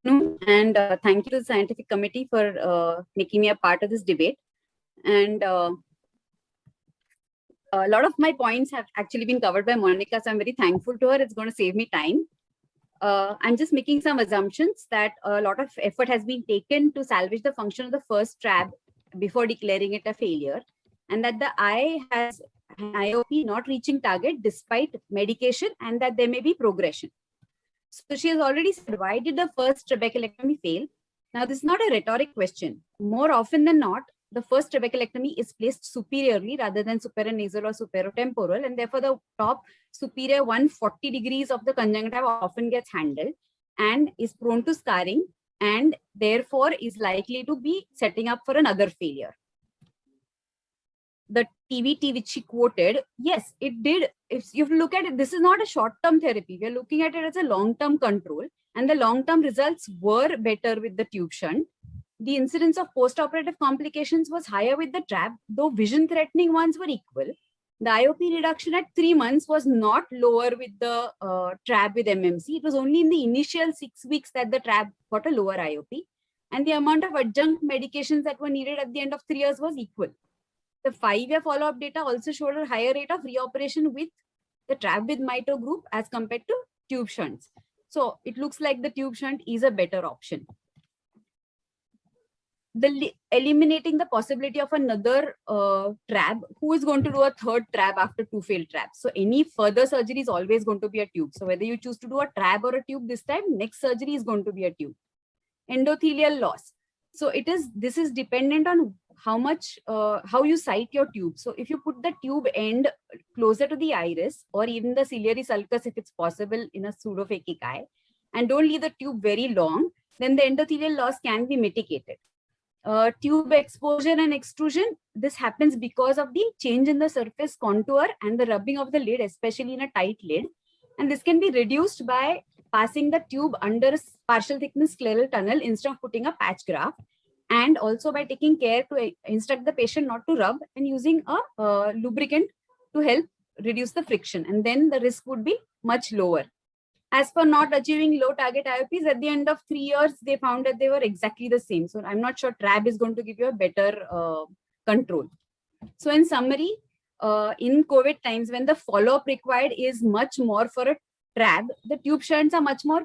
And thank you to the scientific committee for making me a part of this debate. And a lot of my points have actually been covered by Monica, so I'm very thankful to her. It's going to save me time. I'm just making some assumptions that a lot of effort has been taken to salvage the function of the first TRAB before declaring it a failure, and that the eye has an IOP not reaching target despite medication, and that there may be progression. So she has already said, why did the first trabeculectomy fail? Now, this is not a rhetoric question. More often than not, the first trabeculectomy is placed superiorly rather than supranasal or superotemporal, and therefore the top superior 140 degrees of the conjunctiva often gets handled and is prone to scarring, and therefore is likely to be setting up for another failure. The TVT which she quoted, yes, it did. If you look at it, this is not a short-term therapy. We're looking at it as a long-term control, and the long-term results were better with the tube shunt. The incidence of post-operative complications was higher with the TRAB, though vision-threatening ones were equal. The IOP reduction at 3 months was not lower with the TRAB with MMC. It was only in the initial 6 weeks that the TRAB got a lower IOP. And the amount of adjunct medications that were needed at the end of 3 years was equal. The 5-year follow-up data also showed a higher rate of reoperation with the TRAB with mito group as compared to tube shunts. So it looks like the tube shunt is a better option. Eliminating the possibility of another TRAB, who is going to do a third TRAB after 2 failed TRABs? So any further surgery is always going to be a tube. So whether you choose to do a TRAB or a tube this time, next surgery is going to be a tube. Endothelial loss. So this is dependent on how much, how you site your tube. So if you put the tube end closer to the iris or even the ciliary sulcus, if it's possible in a pseudophakic eye, and don't leave the tube very long, then the endothelial loss can be mitigated. Tube exposure and extrusion, this happens because of the change in the surface contour and the rubbing of the lid, especially in a tight lid. And this can be reduced by passing the tube under a partial thickness scleral tunnel instead of putting a patch graft, and also by taking care to instruct the patient not to rub and using a lubricant to help reduce the friction, and then the risk would be much lower. As for not achieving low target IOPs, at the end of 3 years, they found that they were exactly the same. So I'm not sure TRAB is going to give you a better control. So in summary, in COVID times, when the follow-up required is much more for a TRAB, the tube shunts are much more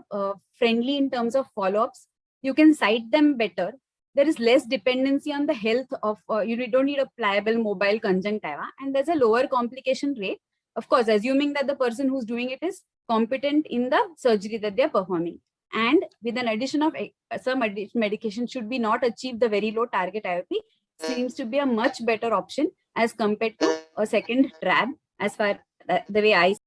friendly in terms of follow-ups. You can site them better. There is less dependency on the health of, you don't need a pliable mobile conjunctiva, and there's a lower complication rate. Of course, assuming that the person who's doing it is competent in the surgery that they're performing. And with an addition of some additional medication, should we not achieve the very low target IOP, seems to be a much better option as compared to a second TRAB, as far the way I